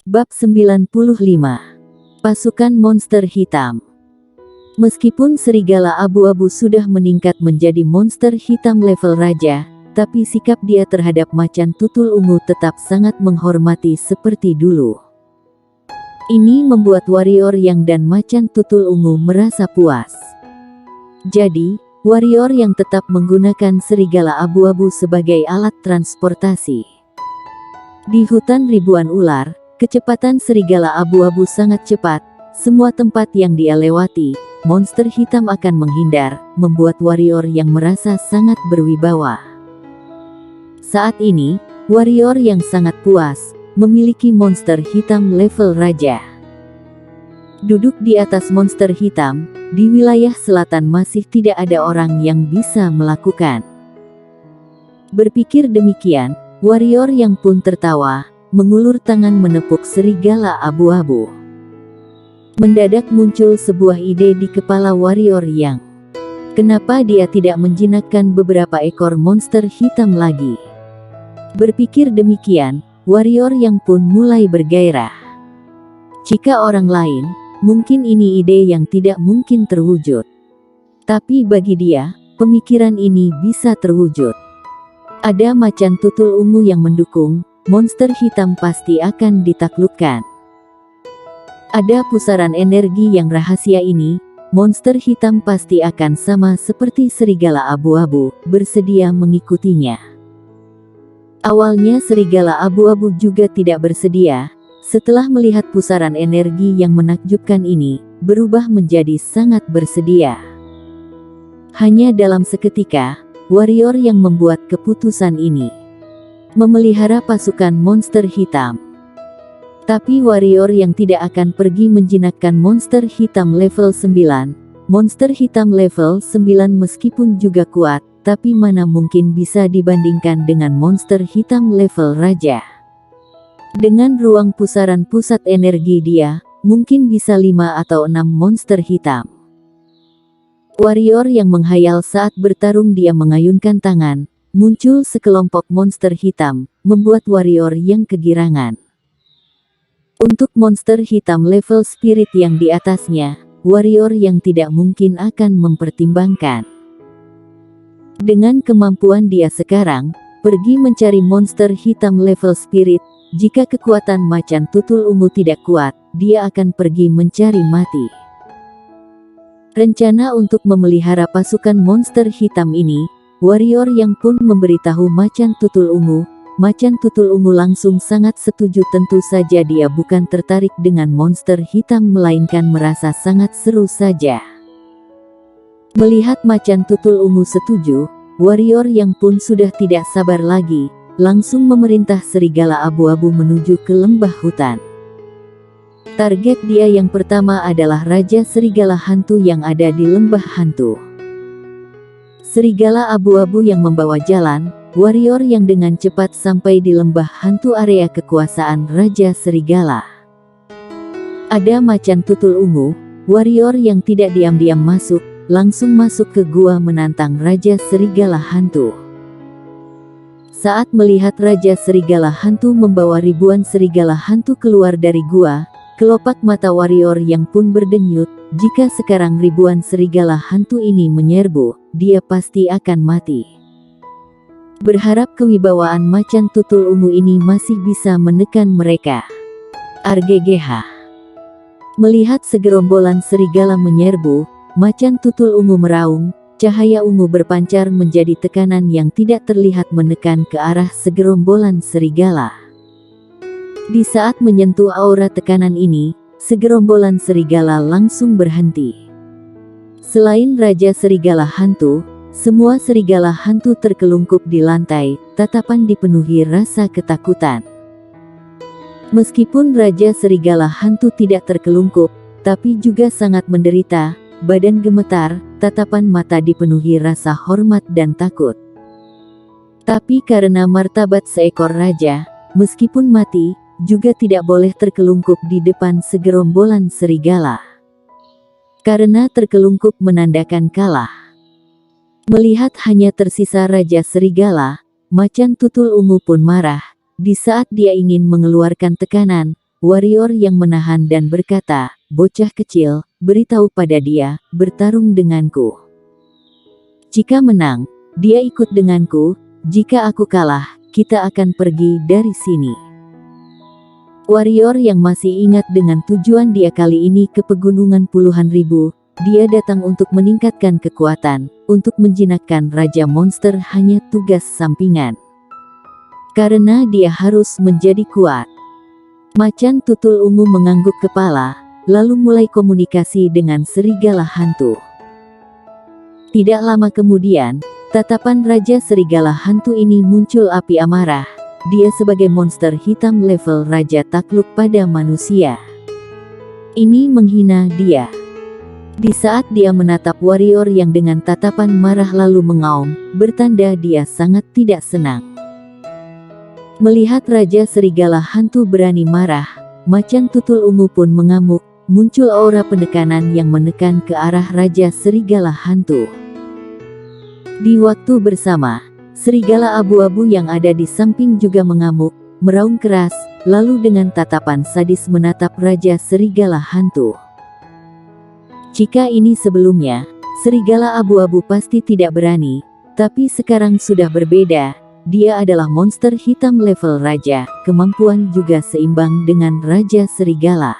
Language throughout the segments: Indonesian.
Bab 95. Pasukan monster hitam. Meskipun serigala abu-abu sudah meningkat menjadi monster hitam level raja, tapi sikap dia terhadap macan tutul ungu tetap sangat menghormati seperti dulu. Ini membuat warrior yang dan macan tutul ungu merasa puas. Jadi, warrior yang tetap menggunakan serigala abu-abu sebagai alat transportasi. Di hutan ribuan ular, kecepatan serigala abu-abu sangat cepat. Semua tempat yang dia lewati, monster hitam akan menghindar, membuat warrior yang merasa sangat berwibawa. Saat ini, warrior yang sangat puas, memiliki monster hitam level raja. Duduk di atas monster hitam, di wilayah selatan masih tidak ada orang yang bisa melakukan. Berpikir demikian, warrior yang pun tertawa, mengulur tangan menepuk serigala abu-abu. Mendadak muncul sebuah ide di kepala warrior yang, kenapa dia tidak menjinakkan beberapa ekor monster hitam lagi? Berpikir demikian, warrior yang pun mulai bergairah. Jika orang lain, mungkin ini ide yang tidak mungkin terwujud. Tapi bagi dia, pemikiran ini bisa terwujud. Ada macan tutul ungu yang mendukung, monster hitam pasti akan ditaklukkan. Ada pusaran energi yang rahasia ini, monster hitam pasti akan sama seperti serigala abu-abu, bersedia mengikutinya. Awalnya serigala abu-abu juga tidak bersedia, setelah melihat pusaran energi yang menakjubkan ini, berubah menjadi sangat bersedia. Hanya dalam seketika, warrior yang membuat keputusan ini, memelihara pasukan monster hitam. Tapi warrior yang tidak akan pergi menjinakkan monster hitam level 9. Monster hitam level 9 meskipun juga kuat, tapi mana mungkin bisa dibandingkan dengan monster hitam level raja. Dengan ruang pusaran pusat energi dia, mungkin bisa 5 atau 6 monster hitam. Warrior yang menghayal saat bertarung dia mengayunkan tangan, muncul sekelompok monster hitam, membuat warrior yang kegirangan. Untuk monster hitam level spirit yang di atasnya, warrior yang tidak mungkin akan mempertimbangkan. Dengan kemampuan dia sekarang, pergi mencari monster hitam level spirit, jika kekuatan macan tutul ungu tidak kuat, dia akan pergi mencari mati. Rencana untuk memelihara pasukan monster hitam ini, warrior yang pun memberitahu macan tutul ungu. Macan tutul ungu langsung sangat setuju. Tentu saja dia bukan tertarik dengan monster hitam melainkan merasa sangat seru saja. Melihat macan tutul ungu setuju, warrior yang pun sudah tidak sabar lagi, langsung memerintah serigala abu-abu menuju ke lembah hutan. Target dia yang pertama adalah Raja Serigala Hantu yang ada di lembah hantu. Serigala abu-abu yang membawa jalan, warrior yang dengan cepat sampai di lembah hantu area kekuasaan Raja Serigala. Ada macan tutul ungu, warrior yang tidak diam-diam masuk, langsung masuk ke gua menantang Raja Serigala Hantu. Saat melihat Raja Serigala Hantu membawa ribuan serigala hantu keluar dari gua, kelopak mata warrior yang pun berdenyut. Jika sekarang ribuan serigala hantu ini menyerbu, dia pasti akan mati. Berharap kewibawaan macan tutul ungu ini masih bisa menekan mereka. RGGH. Melihat segerombolan serigala menyerbu, macan tutul ungu meraung, cahaya ungu berpancar menjadi tekanan yang tidak terlihat menekan ke arah segerombolan serigala. Di saat menyentuh aura tekanan ini, segerombolan serigala langsung berhenti. Selain Raja Serigala Hantu, semua serigala hantu terkelungkup di lantai, tatapan dipenuhi rasa ketakutan. Meskipun Raja Serigala Hantu tidak terkelungkup, tapi juga sangat menderita, badan gemetar, tatapan mata dipenuhi rasa hormat dan takut. Tapi karena martabat seekor raja, meskipun mati, juga tidak boleh terkelungkup di depan segerombolan serigala. Karena terkelungkup menandakan kalah. Melihat hanya tersisa Raja Serigala, macan tutul ungu pun marah. Di saat dia ingin mengeluarkan tekanan, warrior yang menahan dan berkata, "Bocah kecil, beritahu pada dia, bertarung denganku. Jika menang, dia ikut denganku, jika aku kalah, kita akan pergi dari sini." Warrior yang masih ingat dengan tujuan dia kali ini ke pegunungan puluhan ribu, dia datang untuk meningkatkan kekuatan, untuk menjinakkan Raja Monster hanya tugas sampingan. Karena dia harus menjadi kuat. Macan tutul ungu mengangguk kepala, lalu mulai komunikasi dengan serigala hantu. Tidak lama kemudian, tatapan Raja Serigala Hantu ini muncul api amarah. Dia sebagai monster hitam level Raja takluk pada manusia. Ini menghina dia. Di saat dia menatap warrior yang dengan tatapan marah lalu mengaum, bertanda dia sangat tidak senang. Melihat Raja Serigala Hantu berani marah, macan tutul ungu pun mengamuk, muncul aura penekanan yang menekan ke arah Raja Serigala Hantu. Di waktu bersama, serigala abu-abu yang ada di samping juga mengamuk, meraung keras, lalu dengan tatapan sadis menatap Raja Serigala Hantu. Jika ini sebelumnya, serigala abu-abu pasti tidak berani, tapi sekarang sudah berbeda. Dia adalah monster hitam level Raja, kemampuan juga seimbang dengan Raja Serigala.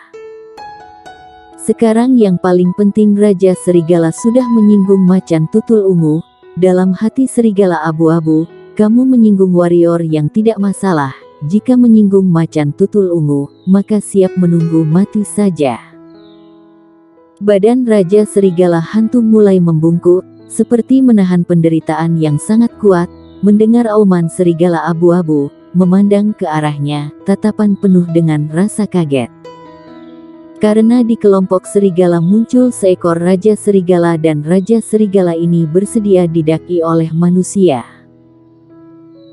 Sekarang yang paling penting Raja Serigala sudah menyinggung macan tutul ungu. Dalam hati serigala abu-abu, kamu menyinggung warrior yang tidak masalah. Jika menyinggung macan tutul ungu, maka siap menunggu mati saja. Badan Raja Serigala Hantu mulai membungkuk, seperti menahan penderitaan yang sangat kuat. Mendengar auman serigala abu-abu, memandang ke arahnya, tatapan penuh dengan rasa kaget. Karena di kelompok serigala muncul seekor Raja Serigala dan Raja Serigala ini bersedia didaki oleh manusia.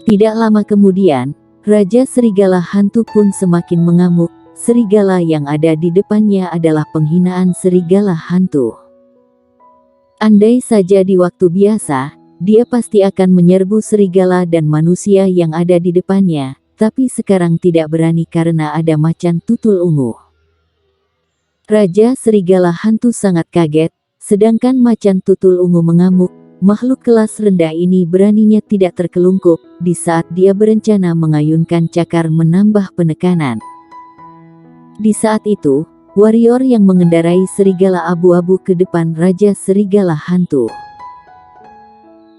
Tidak lama kemudian, Raja Serigala Hantu pun semakin mengamuk. Serigala yang ada di depannya adalah penghinaan serigala hantu. Andai saja di waktu biasa, dia pasti akan menyerbu serigala dan manusia yang ada di depannya, tapi sekarang tidak berani karena ada macan tutul ungu. Raja Serigala Hantu sangat kaget, sedangkan macan tutul ungu mengamuk. Makhluk kelas rendah ini beraninya tidak terkelungkup, di saat dia berencana mengayunkan cakar menambah penekanan. Di saat itu, warrior yang mengendarai serigala abu-abu ke depan Raja Serigala Hantu.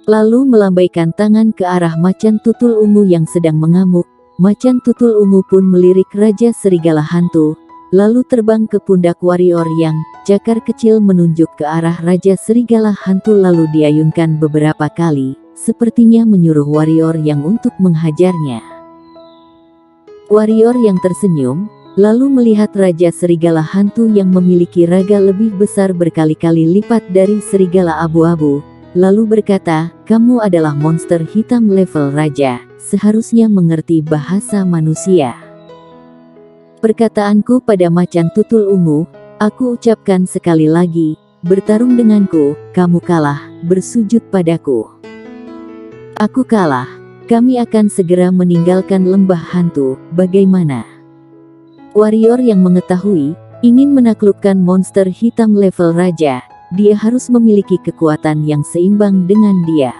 Lalu melambaikan tangan ke arah macan tutul ungu yang sedang mengamuk. Macan tutul ungu pun melirik Raja Serigala Hantu, lalu terbang ke pundak warrior yang cakar kecil menunjuk ke arah Raja Serigala Hantu lalu diayunkan beberapa kali, sepertinya menyuruh warrior yang untuk menghajarnya. Warrior yang tersenyum, lalu melihat Raja Serigala Hantu yang memiliki raga lebih besar berkali-kali lipat dari serigala abu-abu, lalu berkata, "Kamu adalah monster hitam level Raja, seharusnya mengerti bahasa manusia. Perkataanku pada macan tutul ungu, aku ucapkan sekali lagi, bertarung denganku, kamu kalah, bersujud padaku. Aku kalah, kami akan segera meninggalkan lembah hantu, bagaimana?" Warrior yang mengetahui, ingin menaklukkan monster hitam level Raja, dia harus memiliki kekuatan yang seimbang dengan dia.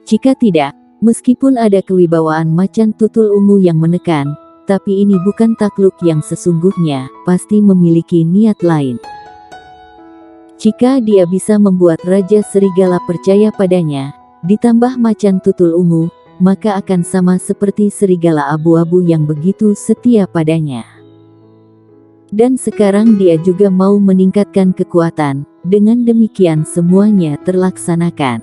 Jika tidak, meskipun ada kewibawaan macan tutul ungu yang menekan, tapi ini bukan takluk yang sesungguhnya, pasti memiliki niat lain. Jika dia bisa membuat Raja Serigala percaya padanya, ditambah macan tutul ungu, maka akan sama seperti serigala abu-abu yang begitu setia padanya. Dan sekarang dia juga mau meningkatkan kekuatan, dengan demikian semuanya terlaksanakan.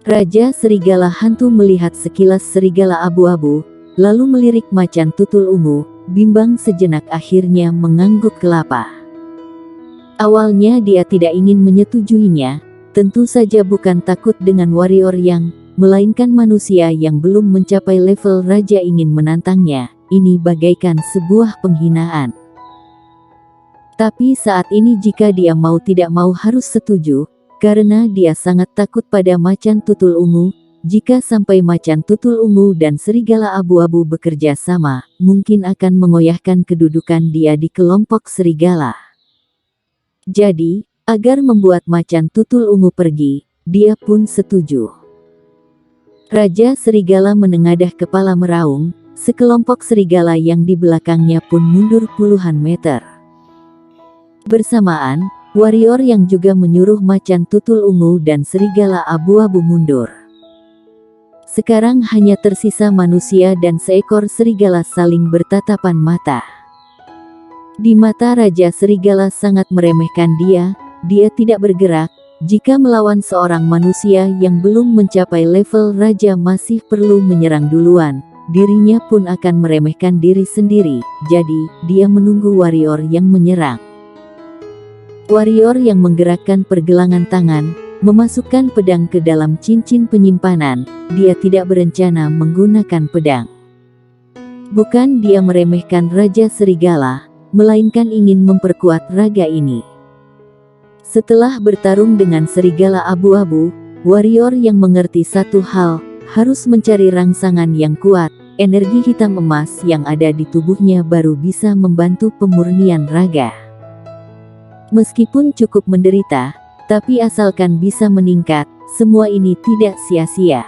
Raja Serigala Hantu melihat sekilas serigala abu-abu, lalu melirik macan tutul ungu, bimbang sejenak akhirnya mengangguk kelapa. Awalnya dia tidak ingin menyetujuinya, tentu saja bukan takut dengan warrior yang, melainkan manusia yang belum mencapai level raja ingin menantangnya, ini bagaikan sebuah penghinaan. Tapi saat ini jika dia mau tidak mau harus setuju, karena dia sangat takut pada macan tutul ungu. jika sampai macan tutul ungu dan serigala abu-abu bekerja sama, mungkin akan mengoyahkan kedudukan dia di kelompok serigala. Jadi, agar membuat macan tutul ungu pergi, dia pun setuju. Raja serigala menengadah kepala meraung, sekelompok serigala yang di belakangnya pun mundur puluhan meter. Bersamaan, warrior yang juga menyuruh macan tutul ungu dan serigala abu-abu mundur. Sekarang hanya tersisa manusia dan seekor serigala saling bertatapan mata. Di mata Raja Serigala sangat meremehkan dia tidak bergerak. Jika melawan seorang manusia yang belum mencapai level Raja masih perlu menyerang duluan, dirinya pun akan meremehkan diri sendiri, jadi dia menunggu warrior yang menyerang. Warrior yang menggerakkan pergelangan tangan, memasukkan pedang ke dalam cincin penyimpanan, dia tidak berencana menggunakan pedang. Bukan dia meremehkan Raja Serigala, melainkan ingin memperkuat raga ini. Setelah bertarung dengan serigala abu-abu, warrior yang mengerti satu hal, harus mencari rangsangan yang kuat, energi hitam emas yang ada di tubuhnya baru bisa membantu pemurnian raga. Meskipun cukup menderita, tapi asalkan bisa meningkat, semua ini tidak sia-sia.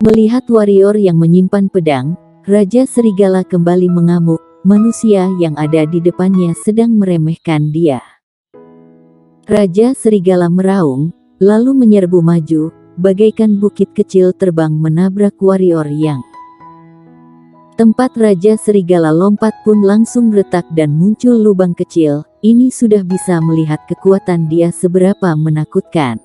Melihat warrior yang menyimpan pedang, Raja Serigala kembali mengamuk, manusia yang ada di depannya sedang meremehkan dia. Raja Serigala meraung, lalu menyerbu maju, bagaikan bukit kecil terbang menabrak warrior yang. Tempat Raja Serigala lompat pun langsung retak dan muncul lubang kecil. Ini sudah bisa melihat kekuatan dia seberapa menakutkan.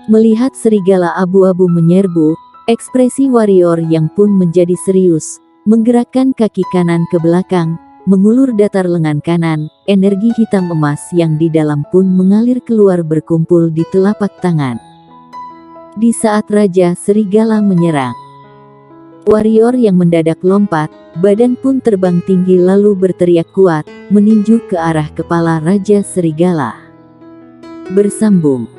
Melihat serigala abu-abu menyerbu, ekspresi warrior yang pun menjadi serius, menggerakkan kaki kanan ke belakang, mengulur datar lengan kanan, energi hitam emas yang di dalam pun mengalir keluar berkumpul di telapak tangan. Di saat Raja Serigala menyerang, warrior yang mendadak lompat, badan pun terbang tinggi lalu berteriak kuat, meninju ke arah kepala Raja Serigala. Bersambung.